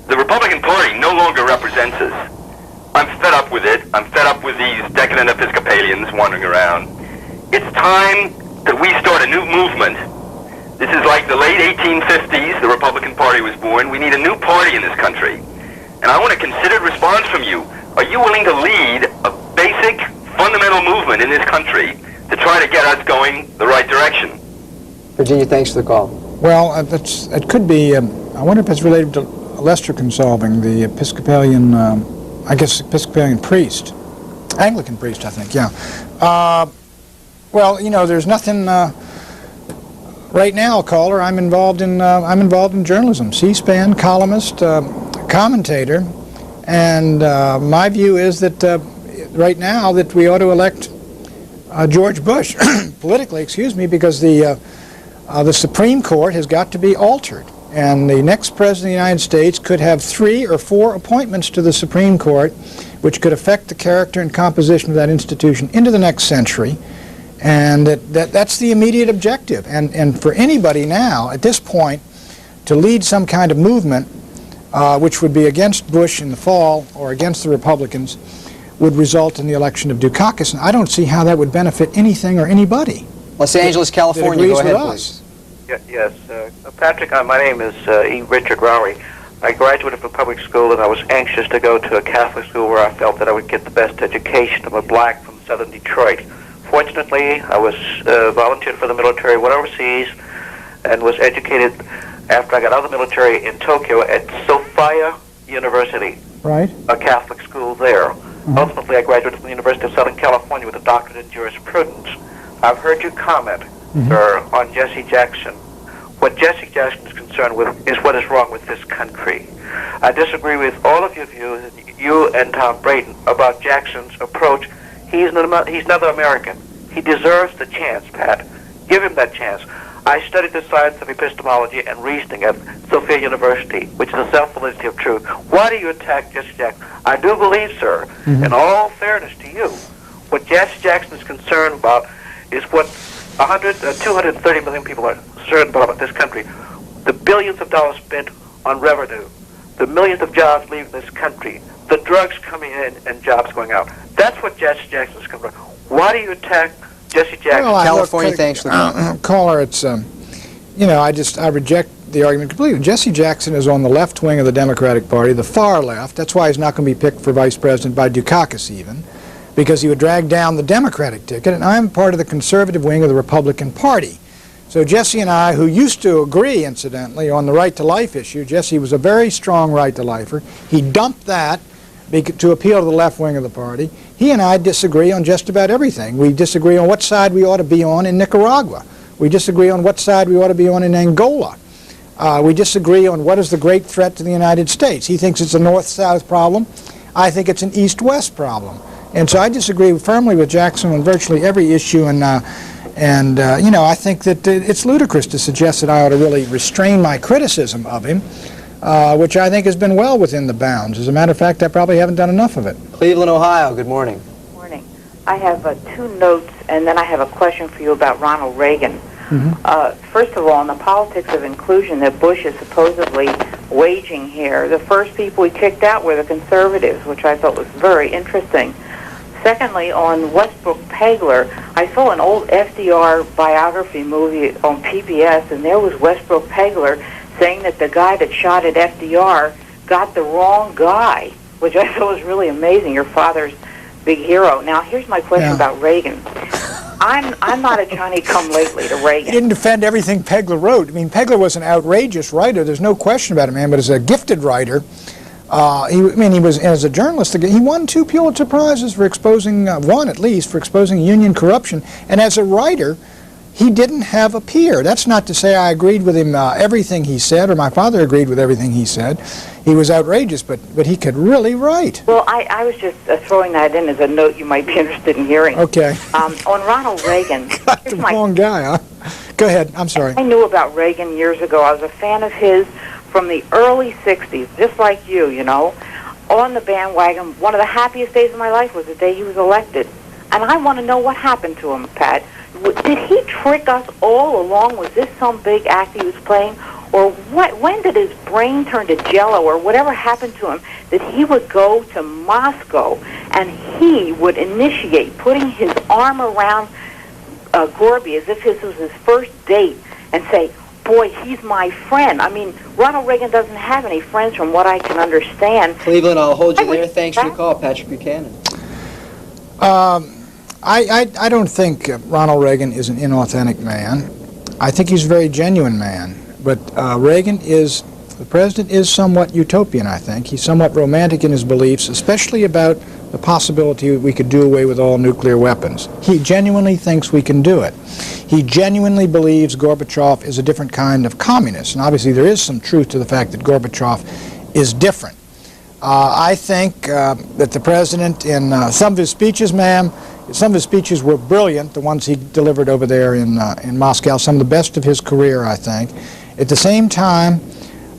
The Republican Party no longer represents us. I'm fed up with it. I'm fed up with these decadent Episcopalians wandering around. It's time that we start a new movement. This is like the late 1850s. The Republican Party was born. We need a new party in this country. And I want a considered response from you. Are you willing to lead a basic, fundamental movement in this country to try to get us going the right direction? Virginia, thanks for the call. Well, it could be, I wonder if it's related to Lester Consolving, the Episcopalian, I guess Episcopalian priest, Anglican priest, I think, yeah. Well, you know, there's nothing, right now, caller, I'm involved in journalism, C-SPAN, columnist, commentator, and my view is that right now that we ought to elect George Bush, politically, excuse me, because the Supreme Court has got to be altered. And the next President of the United States could have 3 or 4 appointments to the Supreme Court, which could affect the character and composition of that institution into the next century. And that's the immediate objective. And for anybody now, at this point, to lead some kind of movement, which would be against Bush in the fall or against the Republicans, would result in the election of Dukakis, and I don't see how that would benefit anything or anybody. Los Angeles, California, go ahead, please. Yes, Patrick, my name is E. Richard Rowery. I graduated from public school, and I was anxious to go to a Catholic school where I felt that I would get the best education. I'm a black from southern Detroit. Fortunately, I was volunteered for the military, went overseas, and was educated after I got out of the military in Tokyo at Sophia University, right? A Catholic school there. Ultimately, I graduated from the University of Southern California with a doctorate in jurisprudence. I've heard you comment, sir, on Jesse Jackson. What Jesse Jackson is concerned with is what is wrong with this country. I disagree with all of your views, you and Tom Brayton, about Jackson's approach. He's another American. He deserves the chance, Pat. Give him that chance. I studied the science of epistemology and reasoning at Sophia University, which is a self-validity of truth. Why do you attack Jesse Jackson? I do believe, sir, in all fairness to you, what Jesse Jackson is concerned about is what 230 million people are concerned about this country. The billions of dollars spent on revenue, the millions of jobs leaving this country, the drugs coming in and jobs going out. That's what Jesse Jackson is concerned about. Why do you attack Jesse Jackson? Well, California, thanks for the caller. It's, you know, I reject the argument completely. Jesse Jackson is on the left wing of the Democratic Party, the far left. That's why he's not going to be picked for vice president by Dukakis even, because he would drag down the Democratic ticket, and I'm part of the conservative wing of the Republican Party. So Jesse and I, who used to agree, incidentally, on the right-to-life issue, Jesse was a very strong right-to-lifer. He dumped that to appeal to the left wing of the party. He and I disagree on just about everything. We disagree on what side we ought to be on in Nicaragua. We disagree on what side we ought to be on in Angola. We disagree on what is the great threat to the United States. He thinks it's a north-south problem. I think it's an east-west problem. And so I disagree firmly with Jackson on virtually every issue, and you know, I think that it's ludicrous to suggest that I ought to really restrain my criticism of him, which I think has been well within the bounds. As a matter of fact, I probably haven't done enough of it. Cleveland, Ohio, good morning. Morning. I have two notes, and then I have a question for you about Ronald Reagan. First of all, on the politics of inclusion that Bush is supposedly waging here, the first people he kicked out were the conservatives, which I thought was very interesting. Secondly, on Westbrook Pegler, I saw an old FDR biography movie on PBS, and there was Westbrook Pegler saying that the guy that shot at FDR got the wrong guy, which I thought was really amazing. Your father's big hero. Now, here's my question about Reagan. I'm not a Johnny-come-lately to Reagan. He didn't defend everything Pegler wrote. I mean, Pegler was an outrageous writer. There's no question about it, man. But as a gifted writer, he was, as a journalist, he won 2 Pulitzer Prizes for exposing, one at least, for exposing union corruption. And as a writer, he didn't have a peer. That's not to say I agreed with him everything he said, or my father agreed with everything he said. He was outrageous, but he could really write. Well, I was just throwing that in as a note you might be interested in hearing. Okay. On Ronald Reagan. Got the wrong guy, huh? Go ahead. I'm sorry. I knew about Reagan years ago. I was a fan of his from the early 60s, just like you know. On the bandwagon, one of the happiest days of my life was the day he was elected. And I want to know what happened to him, Pat. Did he trick us all along? Was this some big act he was playing? Or when did his brain turn to jello, or whatever happened to him, that he would go to Moscow and he would initiate putting his arm around Gorby as if this was his first date and say, boy, he's my friend. I mean, Ronald Reagan doesn't have any friends from what I can understand. Cleveland, I'll hold you there. Thanks for your call, Patrick Buchanan. I don't think Ronald Reagan is an inauthentic man. I think he's a very genuine man. But the president is somewhat utopian, I think. He's somewhat romantic in his beliefs, especially about the possibility that we could do away with all nuclear weapons. He genuinely thinks we can do it. He genuinely believes Gorbachev is a different kind of communist. And obviously there is some truth to the fact that Gorbachev is different. I think that the president, in some of his speeches, some of his speeches were brilliant, the ones he delivered over there in Moscow, some of the best of his career, I think. At the same time,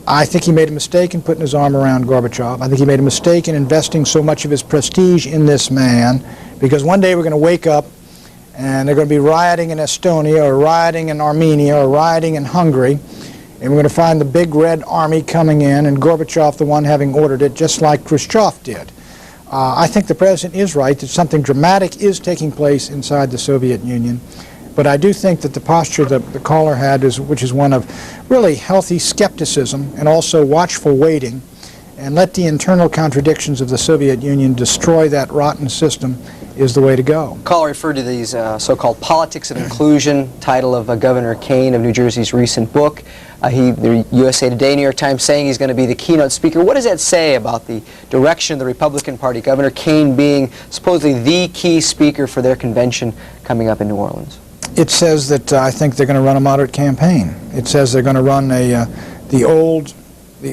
I think he made a mistake in putting his arm around Gorbachev. I think he made a mistake in investing so much of his prestige in this man, because one day we're going to wake up and they're going to be rioting in Estonia, or rioting in Armenia, or rioting in Hungary, and we're going to find the big red army coming in, and Gorbachev the one having ordered it, just like Khrushchev did. I think the president is right that something dramatic is taking place inside the Soviet Union. But I do think that the posture that the caller had, which is one of really healthy skepticism and also watchful waiting, and let the internal contradictions of the Soviet Union destroy that rotten system, is the way to go. Caller referred to these so-called Politics of Inclusion, title of Governor Kaine of New Jersey's recent book. The USA Today, New York Times, saying he's going to be the keynote speaker. What does that say about the direction of the Republican Party, Governor Kaine being supposedly the key speaker for their convention coming up in New Orleans? It says that I think they're going to run a moderate campaign. It says they're going to run the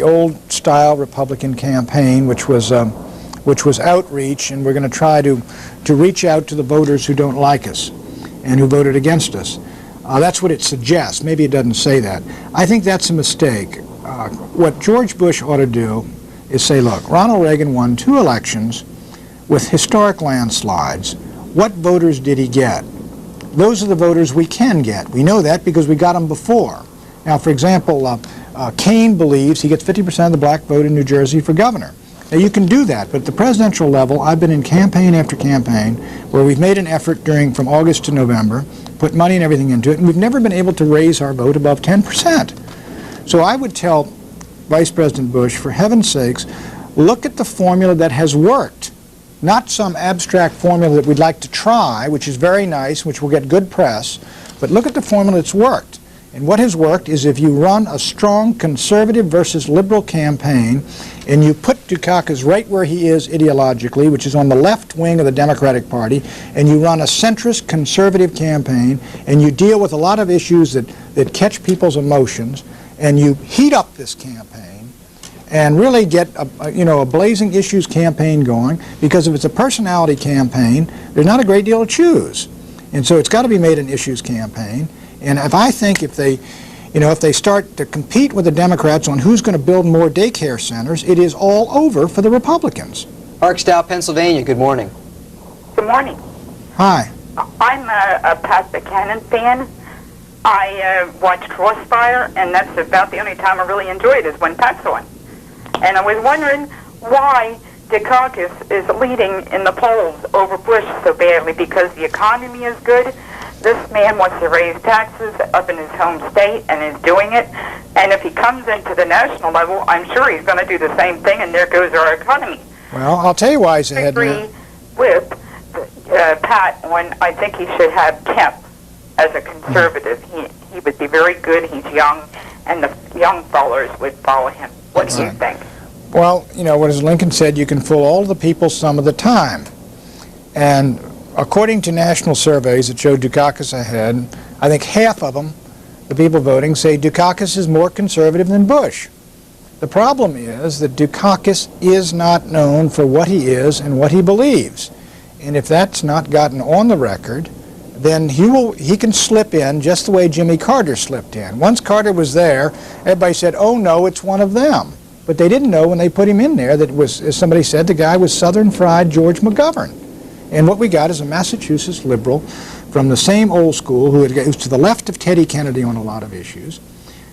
old style Republican campaign, which was outreach, and we're going to try to reach out to the voters who don't like us and who voted against us. That's what it suggests. Maybe it doesn't say that. I think that's a mistake. What George Bush ought to do is say, look, Ronald Reagan won 2 elections with historic landslides. What voters did he get? Those are the voters we can get. We know that because we got them before. Now, for example, Kaine believes he gets 50% of the black vote in New Jersey for governor. Now, you can do that, but at the presidential level, I've been in campaign after campaign where we've made an effort from August to November, put money and everything into it, and we've never been able to raise our vote above 10%. So I would tell Vice President Bush, for heaven's sakes, look at the formula that has worked. Not some abstract formula that we'd like to try, which is very nice, which will get good press, but look at the formula that's worked. And what has worked is if you run a strong conservative versus liberal campaign, and you put Dukakis right where he is ideologically, which is on the left wing of the Democratic Party, and you run a centrist conservative campaign, and you deal with a lot of issues that catch people's emotions, and you heat up this campaign, and really get a blazing issues campaign going, because if it's a personality campaign, there's not a great deal to choose. And so it's got to be made an issues campaign. And if they start to compete with the Democrats on who's going to build more daycare centers, it is all over for the Republicans. Arksdow, Pennsylvania, good morning. Good morning. Hi. I'm a Pat Buchanan fan. I watched Crossfire, and that's about the only time I really enjoyed it is when Pat's on. And I was wondering why Dukakis is leading in the polls over Bush so badly, because the economy is good. This man wants to raise taxes up in his home state and is doing it. And if he comes into the national level, I'm sure he's going to do the same thing, and there goes our economy. Well, I'll tell you why he's I ahead agree now. with Pat when I think he should have Kemp as a conservative. He would be very good. He's young, and the young followers would follow him. What do you think? Well, you know, what as Lincoln said, you can fool all the people some of the time. And according to national surveys that showed Dukakis ahead, I think half of them, the people voting, say Dukakis is more conservative than Bush. The problem is that Dukakis is not known for what he is and what he believes. And if that's not gotten on the record, then he can slip in just the way Jimmy Carter slipped in. Once Carter was there, everybody said, oh no, it's one of them. But they didn't know when they put him in there that it was, as somebody said, the guy was Southern fried George McGovern. And what we got is a Massachusetts liberal from the same old school who's to the left of Teddy Kennedy on a lot of issues,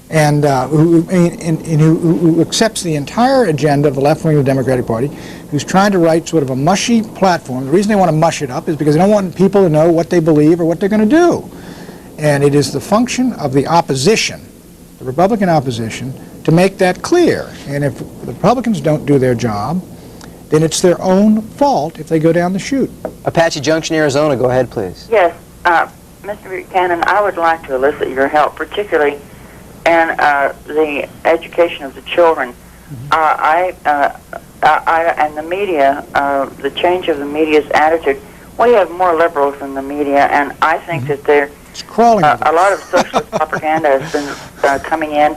and who accepts the entire agenda of the left wing of the Democratic Party, who's trying to write sort of a mushy platform. The reason they want to mush it up is because they don't want people to know what they believe or what they're going to do. And it is the function of the opposition, the Republican opposition, to make that clear. And if the Republicans don't do their job, then it's their own fault if they go down the chute. Apache Junction, Arizona, go ahead, please. Yes, Mr. Buchanan, I would like to elicit your help, particularly in the education of the children. And the media, the change of the media's attitude. We have more liberals in the media, and I think that there a lot of socialist propaganda has been coming in,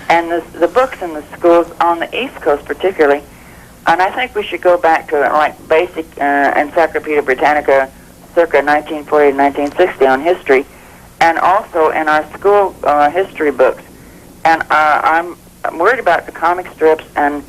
and the books in the schools on the East Coast particularly. And I think we should go back to like basic Encyclopedia Britannica circa 1940 to 1960 on history, and also in our school history books. And I'm worried about the comic strips, and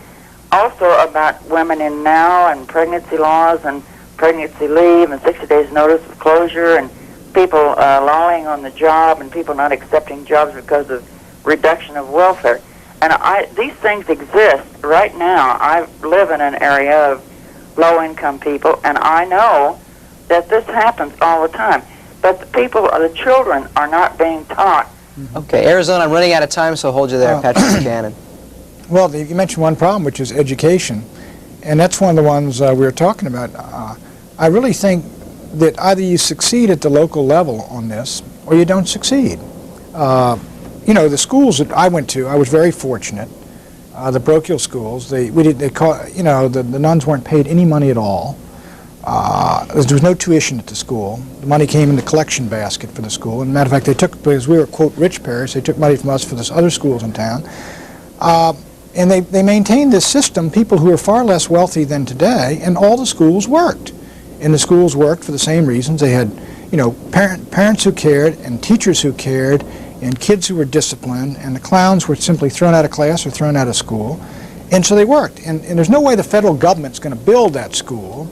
also about women in now, and pregnancy laws, and pregnancy leave, and 60 days notice of closure, and people lolling on the job, and people not accepting jobs because of reduction of welfare. And these things exist right now. I live in an area of low-income people, and I know that this happens all the time. But the people, the children, are not being taught. Okay, Arizona, I'm running out of time, so hold you there, Patrick Buchanan. Well, you mentioned one problem, which is education, and that's one of the ones we were talking about. I really think that either you succeed at the local level on this, or you don't succeed. You know, the schools that I went to, I was very fortunate. The parochial schools, the nuns weren't paid any money at all. There was no tuition at the school. The money came in the collection basket for the school. And matter of fact, they took, because we were, quote, rich parish, they took money from us for this other schools in town. And they maintained this system, people who were far less wealthy than today, and all the schools worked. And the schools worked for the same reasons. They had, you know, parents who cared, and teachers who cared, and kids who were disciplined, and the clowns were simply thrown out of class or thrown out of school. And so they worked. And there's no way the federal government's going to build that school.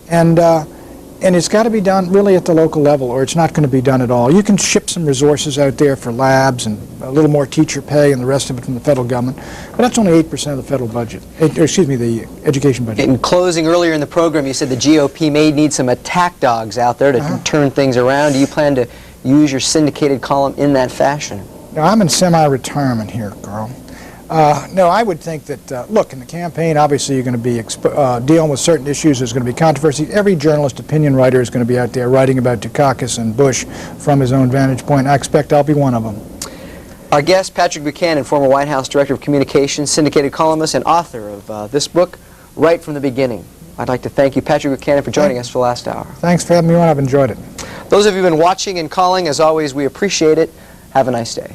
And it's got to be done really at the local level, or it's not going to be done at all. You can ship some resources out there for labs and a little more teacher pay and the rest of it from the federal government, but that's only 8% of the federal budget, excuse me, the education budget. In closing, earlier in the program, you said the GOP may need some attack dogs out there to turn things around. Do you plan to use your syndicated column in that fashion? Now, I'm in semi-retirement here, Carl. No, I would think that, look, in the campaign, obviously you're going to be dealing with certain issues. There's going to be controversy. Every journalist, opinion writer is going to be out there writing about Dukakis and Bush from his own vantage point. I expect I'll be one of them. Our guest, Patrick Buchanan, former White House Director of Communications, syndicated columnist, and author of this book, Right from the Beginning. I'd like to thank you, Patrick Buchanan, for joining us for the last hour. Thanks for having me on. I've enjoyed it. Those of you who've been watching and calling, as always, we appreciate it. Have a nice day.